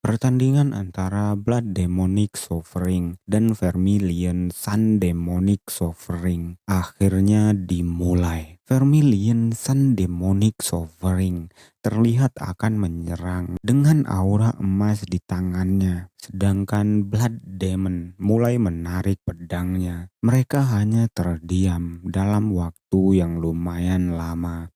Pertandingan antara Blood Demonic Suffering dan Vermilion Sun Demonic Suffering akhirnya dimulai. Vermilion Sun Demonic Suffering terlihat akan menyerang dengan aura emas di tangannya, sedangkan Blood Demon mulai menarik pedangnya. Mereka hanya terdiam dalam waktu yang lumayan lama.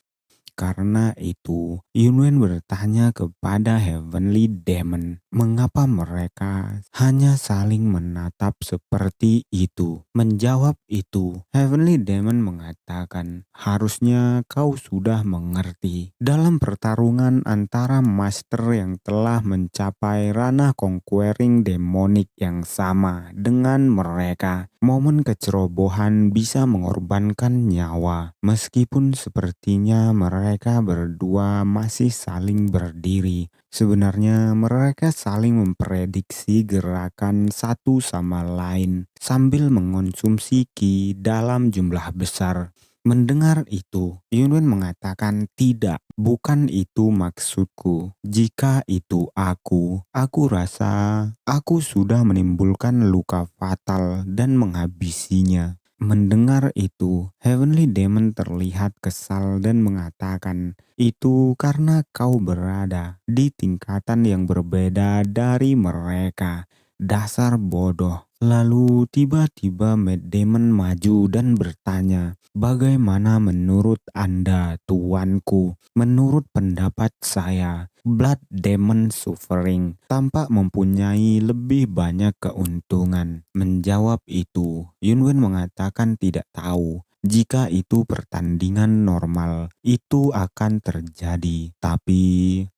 Karena itu, Yunwen bertanya kepada Heavenly Demon, mengapa mereka hanya saling menatap seperti itu. Menjawab itu, Heavenly Demon mengatakan, harusnya kau sudah mengerti. Dalam pertarungan antara master yang telah mencapai ranah conquering demonic yang sama dengan mereka, momen kecerobohan bisa mengorbankan nyawa. Meskipun sepertinya mereka berdua masih saling berdiri, sebenarnya mereka saling memprediksi gerakan satu sama lain sambil mengonsumsi ki dalam jumlah besar. Mendengar itu, Yunwen mengatakan, tidak, bukan itu maksudku. Jika itu aku rasa aku sudah menimbulkan luka fatal dan menghabisinya. Mendengar itu, Heavenly Demon terlihat kesal dan mengatakan, itu karena kau berada di tingkatan yang berbeda dari mereka. Dasar bodoh. Lalu tiba-tiba Mad Demon maju dan bertanya, bagaimana menurut Anda, tuanku? Menurut pendapat saya, Blood Demon Suffering tampak mempunyai lebih banyak keuntungan. Menjawab itu, Yunwen mengatakan tidak tahu. Jika itu pertandingan normal, itu akan terjadi. Tapi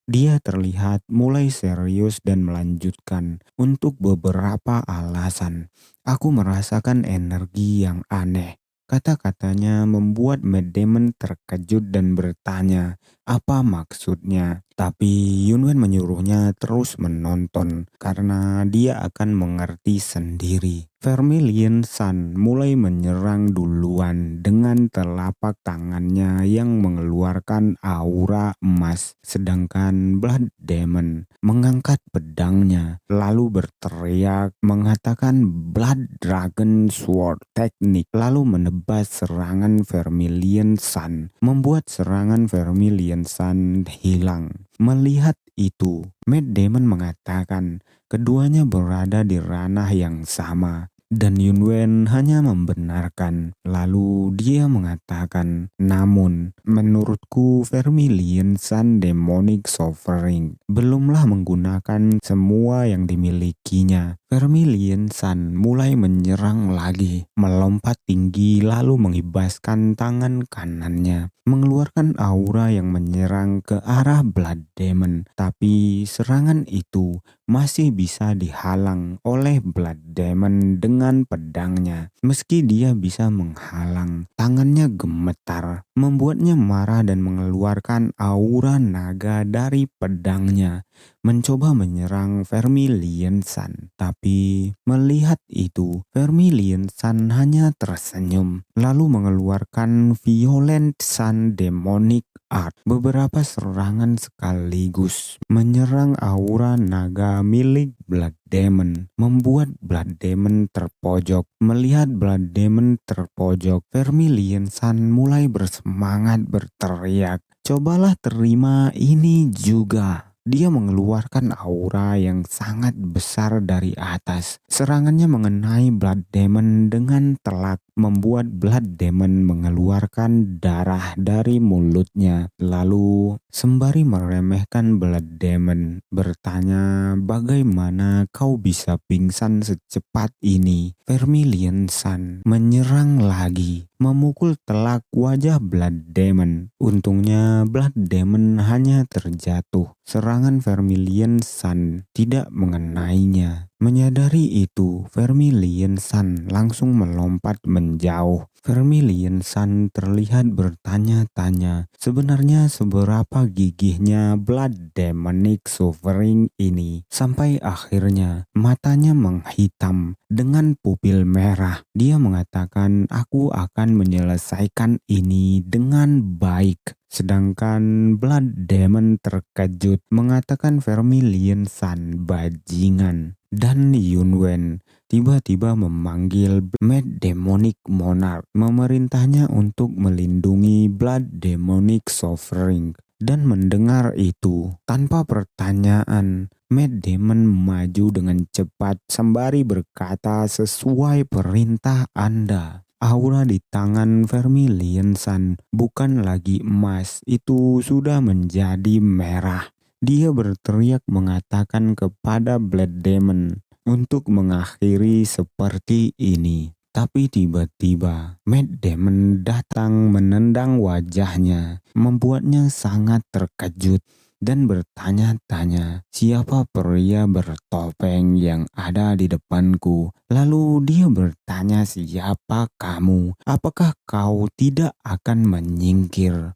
dia terlihat mulai serius dan melanjutkan untuk beberapa alasan. Aku merasakan energi yang aneh. Kata-katanya membuat Mad Demon terkejut dan bertanya, apa maksudnya? Tapi Yunwen menyuruhnya terus menonton karena dia akan mengerti sendiri. Vermilion Sun mulai menyerang duluan dengan telapak tangannya yang mengeluarkan aura emas, sedangkan Blood Demon mengangkat pedangnya lalu berteriak mengatakan Blood Dragon Sword Technique lalu menebas serangan Vermilion Sun, membuat serangan Vermilion Sun hilang. Melihat itu, Mad Demon mengatakan keduanya berada di ranah yang sama. Dan Yunwen hanya membenarkan. Lalu dia mengatakan, namun menurutku Vermilion Sun Demonic Suffering belumlah menggunakan semua yang dimilikinya. Vermilion Sun mulai menyerang lagi, melompat tinggi lalu mengibaskan tangan kanannya, mengeluarkan aura yang menyerang ke arah Blood Demon. Tapi serangan itu masih bisa dihalang oleh Blood Demon dengan pedangnya. Meski dia bisa menghalang, tangannya gemetar, membuatnya marah dan mengeluarkan aura naga dari pedangnya, mencoba menyerang Vermilion Sun. Tapi melihat itu, Vermilion Sun hanya tersenyum, lalu mengeluarkan Violent Sun Demonic Art. Beberapa serangan sekaligus menyerang aura naga milik Blood Demon, membuat Blood Demon terpojok. Melihat Blood Demon terpojok, Vermilion Sun mulai bersemangat berteriak, cobalah terima ini juga. Dia mengeluarkan aura yang sangat besar dari atas. Serangannya mengenai Blood Demon dengan telak, membuat Blood Demon mengeluarkan darah dari mulutnya. Lalu sembari meremehkan Blood Demon, bertanya, bagaimana kau bisa pingsan secepat ini? Vermilion Sun menyerang lagi, memukul telak wajah Blood Demon. Untungnya Blood Demon hanya terjatuh. Serangan Vermilion Sun tidak mengenainya. Menyadari itu, Vermilion Sun langsung melompat menjauh. Vermilion Sun terlihat bertanya-tanya, sebenarnya seberapa gigihnya Blood Demonic Suffering ini. Sampai akhirnya matanya menghitam dengan pupil merah. Dia mengatakan, aku akan menyelesaikan ini dengan baik. Sedangkan Blood Demon terkejut mengatakan Vermilion Sun bajingan. Dan Yunwen tiba-tiba memanggil Mad Demonic Monarch, memerintahnya untuk melindungi Blood Demonic Suffering. Dan mendengar itu, tanpa pertanyaan, Mad Demon maju dengan cepat sembari berkata, sesuai perintah Anda. Aura di tangan Vermilion Sun bukan lagi emas, itu sudah menjadi merah. Dia berteriak mengatakan kepada Blood Demon untuk mengakhiri seperti ini. Tapi tiba-tiba Mad Demon datang menendang wajahnya, membuatnya sangat terkejut dan bertanya-tanya, siapa pria bertopeng yang ada di depanku? Lalu dia bertanya, siapa kamu? Apakah kau tidak akan menyingkir?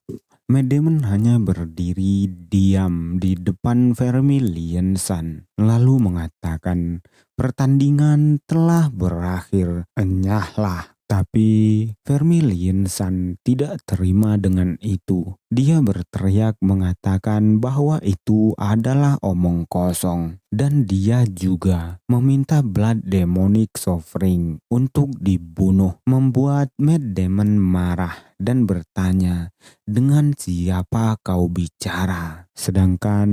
Mad Demon hanya berdiri diam di depan Vermilion Sun, lalu mengatakan, pertandingan telah berakhir, enyahlah. Tapi Vermilion Sun tidak terima dengan itu. Dia berteriak mengatakan bahwa itu adalah omong kosong. Dan dia juga meminta Blood Demonic Suffering untuk dibunuh, membuat Mad Demon marah dan bertanya, dengan siapa kau bicara? Sedangkan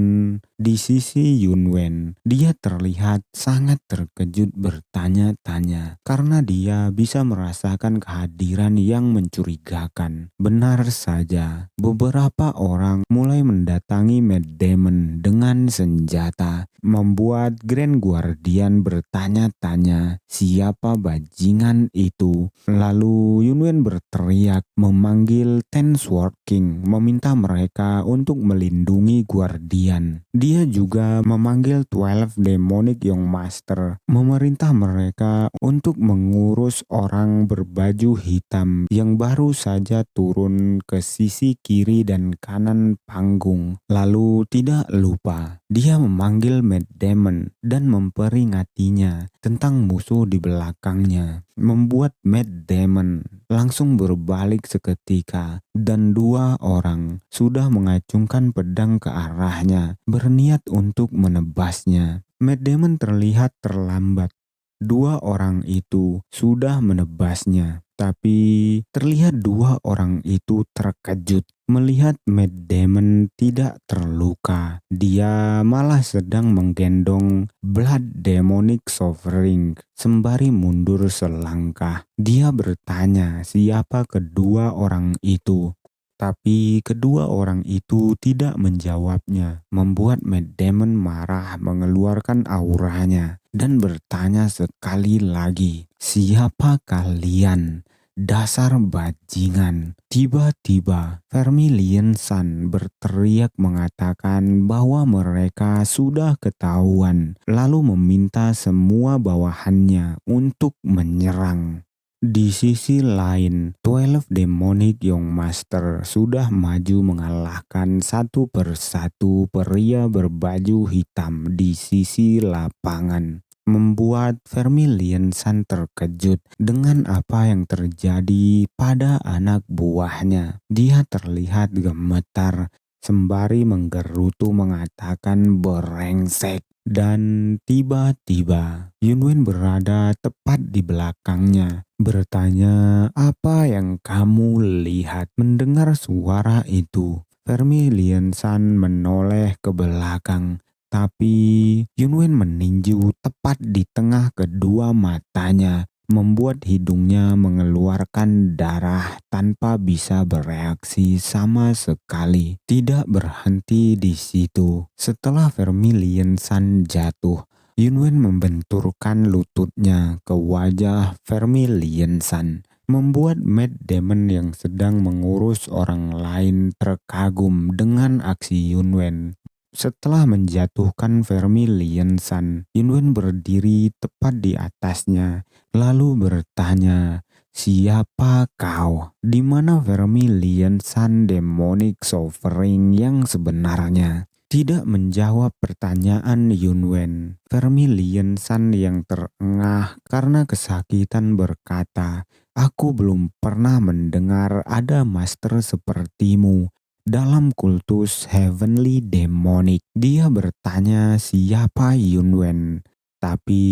di sisi Yunwen, dia terlihat sangat terkejut bertanya-tanya karena dia bisa merasakan kehadiran yang mencurigakan. Benar saja, beberapa orang mulai mendatangi Mad Demon dengan senjata, membuat Grand Guardian bertanya-tanya siapa bajingan itu. Lalu Yunwen berteriak memanggil Ten Sword King, meminta mereka untuk melindungi Guardian. Dia juga memanggil 12 Demonic Young Master, memerintah mereka untuk mengurus orang berbaju hitam yang baru saja turun ke sisi kiri dan kanan panggung. Lalu tidak lupa, dia memanggil Mad Demon dan memperingatinya tentang musuh di belakangnya, membuat Mad Demon langsung berbalik seketika dan dua orang sudah mengacungkan pedang ke arahnya, berniat untuk menebasnya. Mad Demon terlihat terlambat. Dua orang itu sudah menebasnya, tapi terlihat dua orang itu terkejut melihat Mad Demon tidak terluka. Dia malah sedang menggendong Blood Demonic Suffering sembari mundur selangkah. Dia bertanya siapa kedua orang itu. Tapi kedua orang itu tidak menjawabnya, membuat Mad Demon marah mengeluarkan auranya dan bertanya sekali lagi, siapa kalian? Dasar bajingan. Tiba-tiba Vermilion Sun berteriak mengatakan bahwa mereka sudah ketahuan, lalu meminta semua bawahannya untuk menyerang. Di sisi lain, 12 Demonic Young Master sudah maju mengalahkan satu persatu pria berbaju hitam di sisi lapangan, membuat Vermilion Sun terkejut dengan apa yang terjadi pada anak buahnya. Dia terlihat gemetar sembari menggerutu mengatakan berengsek. Dan tiba-tiba Yunwen berada tepat di belakangnya, bertanya, apa yang kamu lihat? Mendengar suara itu, Vermilion Sun menoleh ke belakang, tapi Yunwen meninju tepat di tengah kedua matanya, membuat hidungnya mengeluarkan darah tanpa bisa bereaksi sama sekali. Tidak berhenti di situ. Setelah Vermilion Sun jatuh, Yunwen membenturkan lututnya ke wajah Vermilion Sun, membuat Mad Demon yang sedang mengurus orang lain terkagum dengan aksi Yunwen. Setelah menjatuhkan Vermilion Sun, Yunwen berdiri tepat di atasnya, lalu bertanya, "Siapa kau? Di mana Vermilion Sun Demonic Sovereign yang sebenarnya?" Tidak menjawab pertanyaan Yunwen, Vermilion Sun yang terengah karena kesakitan berkata, "Aku belum pernah mendengar ada master sepertimu dalam kultus Heavenly Demonic." Dia bertanya siapa Yunwen, tapi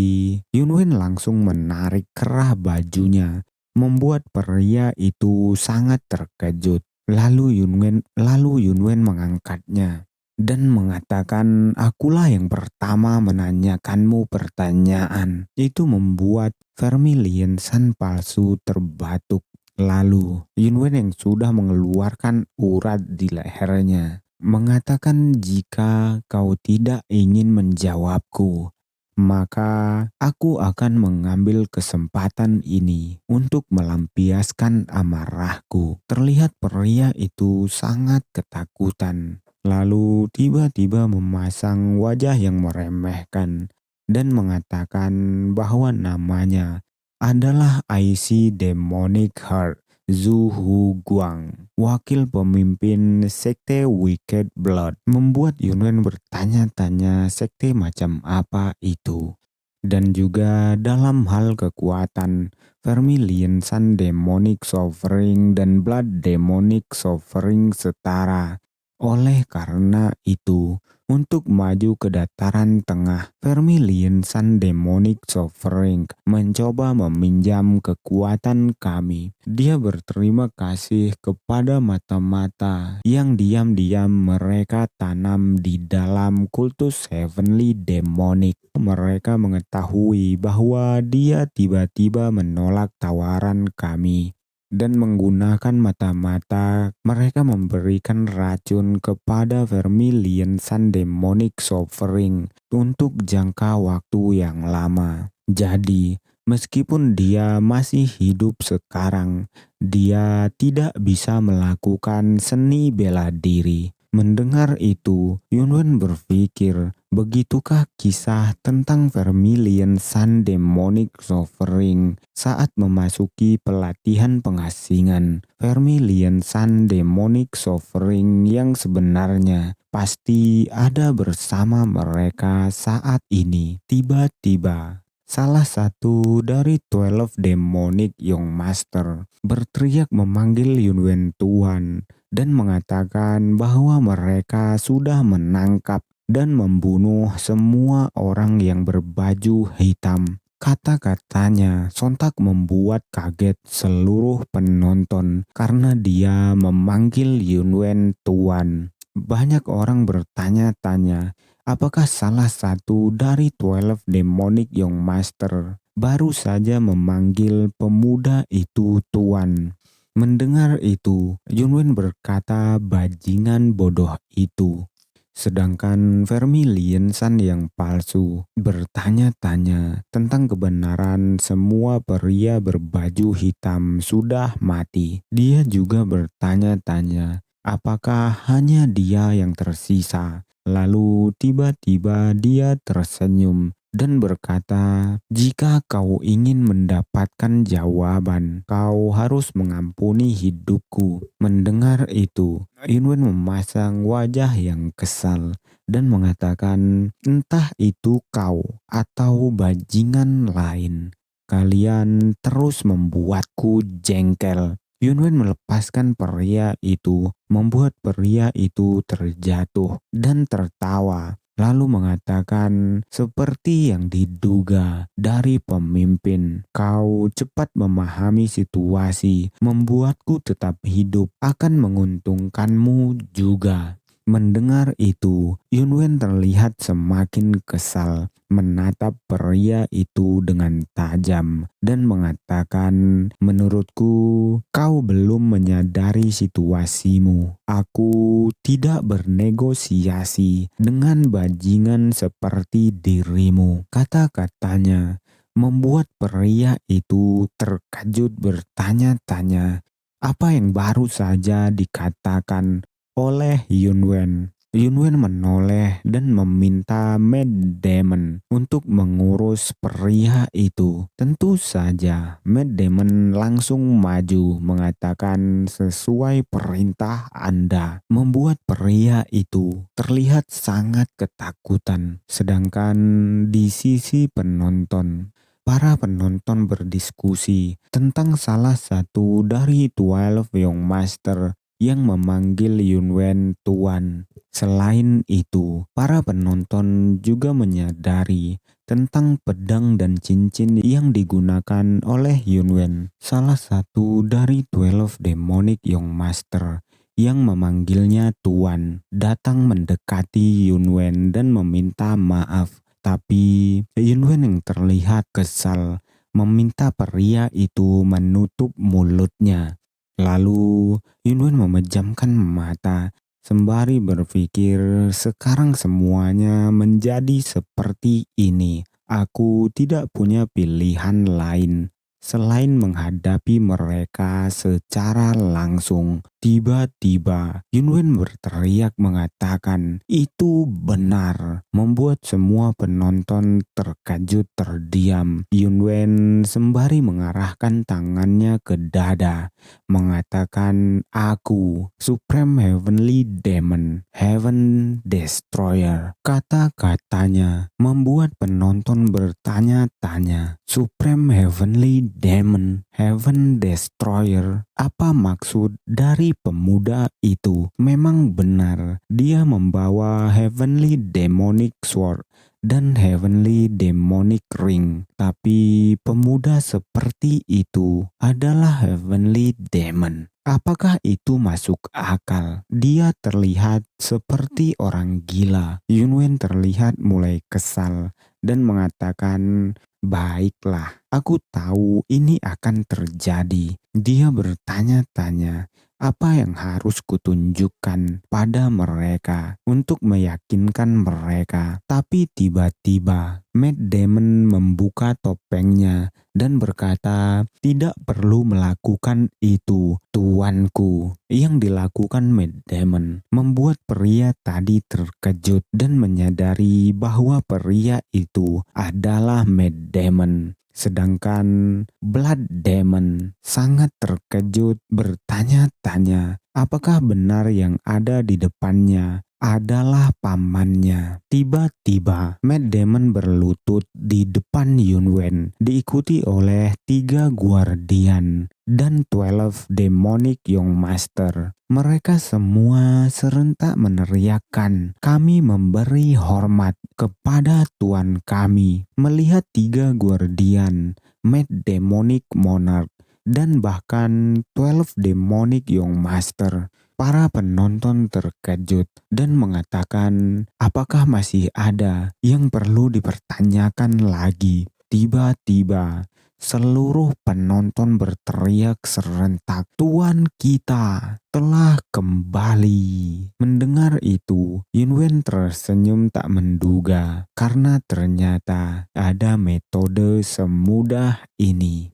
Yunwen langsung menarik kerah bajunya, membuat pria itu sangat terkejut. Lalu Yunwen mengangkatnya dan mengatakan, "Akulah yang pertama menanyakanmu pertanyaan." Itu membuat Vermilion Sun palsu terbatuk. Lalu Yunwen yang sudah mengeluarkan urat di lehernya mengatakan, "Jika kau tidak ingin menjawabku, maka aku akan mengambil kesempatan ini untuk melampiaskan amarahku." Terlihat pria itu sangat ketakutan. Lalu tiba-tiba memasang wajah yang meremehkan dan mengatakan bahwa namanya adalah IC Demonic Heart Zhu Hu Guang, wakil pemimpin sekte Wicked Blood. Membuat Yunwen bertanya-tanya sekte macam apa itu. Dan juga dalam hal kekuatan, Vermilion Sun Demonic Sovereign dan Blood Demonic Sovereign setara. Oleh karena itu, untuk maju ke dataran tengah, Vermilion Sun Demonic Sovereign mencoba meminjam kekuatan kami. Dia berterima kasih kepada mata-mata yang diam-diam mereka tanam di dalam kultus Heavenly Demonic. Mereka mengetahui bahwa dia tiba-tiba menolak tawaran kami. Dan menggunakan mata-mata, mereka memberikan racun kepada Vermilion Sun Demonic Sovereign untuk jangka waktu yang lama. Jadi, meskipun dia masih hidup sekarang, dia tidak bisa melakukan seni bela diri. Mendengar itu, Yunwen berpikir, begitukah kisah tentang Vermilion Sun Demonic Sovereign saat memasuki pelatihan pengasingan? Vermilion Sun Demonic Sovereign yang sebenarnya pasti ada bersama mereka saat ini. Tiba-tiba, salah satu dari 12 Demonic Young Master berteriak memanggil Yunwen Tuan dan mengatakan bahwa mereka sudah menangkap dan membunuh semua orang yang berbaju hitam. Kata-katanya sontak membuat kaget seluruh penonton karena dia memanggil Yunwen Tuan. Banyak orang bertanya-tanya, apakah salah satu dari 12 Demonic Young Master baru saja memanggil pemuda itu Tuan. Mendengar itu, Yunwen berkata bajingan bodoh itu. Sedangkan Vermilion Sun yang palsu bertanya-tanya tentang kebenaran semua pria berbaju hitam sudah mati. Dia juga bertanya-tanya apakah hanya dia yang tersisa. Lalu tiba-tiba dia tersenyum dan berkata, "Jika kau ingin mendapatkan jawaban, kau harus mengampuni hidupku." Mendengar itu, Yunwen memasang wajah yang kesal dan mengatakan, "Entah itu kau atau bajingan lain, kalian terus membuatku jengkel." Yunwen melepaskan pria itu, membuat pria itu terjatuh dan tertawa. Lalu mengatakan, "Seperti yang diduga dari pemimpin, kau cepat memahami situasi, membuatku tetap hidup akan menguntungkanmu juga." Mendengar itu, Yunwen terlihat semakin kesal, menatap pria itu dengan tajam dan mengatakan, "Menurutku, kau belum menyadari situasimu. Aku tidak bernegosiasi dengan bajingan seperti dirimu." Kata-katanya membuat pria itu terkejut bertanya-tanya apa yang baru saja dikatakan oleh Yunwen. Yunwen menoleh dan meminta Matt Damon untuk mengurus pria itu. Tentu saja Matt Damon langsung maju mengatakan sesuai perintah Anda. Membuat pria itu terlihat sangat ketakutan. Sedangkan di sisi penonton, para penonton berdiskusi tentang salah satu dari 12 Young Master yang memanggil Yunwen Tuan. Selain itu, para penonton juga menyadari tentang pedang dan cincin yang digunakan oleh Yunwen, salah satu dari 12 Demonic Young Master yang memanggilnya Tuan, datang mendekati Yunwen dan meminta maaf. Tapi Yunwen yang terlihat kesal meminta pria itu menutup mulutnya. Lalu Yunwen memejamkan mata sembari berpikir, sekarang semuanya menjadi seperti ini. Aku tidak punya pilihan lain selain menghadapi mereka secara langsung. Tiba-tiba Yunwen berteriak mengatakan, "Itu benar," membuat semua penonton terkejut terdiam. Yunwen sembari mengarahkan tangannya ke dada, mengatakan, "Aku, Supreme Heavenly Demon, Heaven Destroyer." Kata-katanya membuat penonton bertanya-tanya, Supreme Heavenly Demon, Heaven Destroyer, apa maksud dari pemuda itu? Memang benar, dia membawa Heavenly Demonic Sword dan Heavenly Demonic Ring. Tapi pemuda seperti itu adalah Heavenly Demon. Apakah itu masuk akal? Dia terlihat seperti orang gila. Yunwen terlihat mulai kesal dan mengatakan, "Baiklah, aku tahu ini akan terjadi." Dia bertanya-tanya, apa yang harus kutunjukkan pada mereka untuk meyakinkan mereka. Tapi tiba-tiba Matt Damon membuka topengnya dan berkata, "Tidak perlu melakukan itu, tuanku." Yang dilakukan Matt Damon membuat pria tadi terkejut dan menyadari bahwa pria itu adalah Matt Damon. Sedangkan Blood Demon sangat terkejut bertanya-tanya apakah benar yang ada di depannya adalah pamannya. Tiba-tiba Matt Damon berlutut di depan Yunwen diikuti oleh 3 guardian dan 12 Demonic Young Master. Mereka semua serentak meneriakkan, "Kami memberi hormat kepada Tuan kami." Melihat 3 guardian, Matt Demonic Monarch, dan bahkan 12 Demonic Young Master, para penonton terkejut dan mengatakan, apakah masih ada yang perlu dipertanyakan lagi? Tiba-tiba seluruh penonton berteriak serentak, "Tuan kita telah kembali." Mendengar itu, Yunwen tersenyum tak menduga karena ternyata ada metode semudah ini.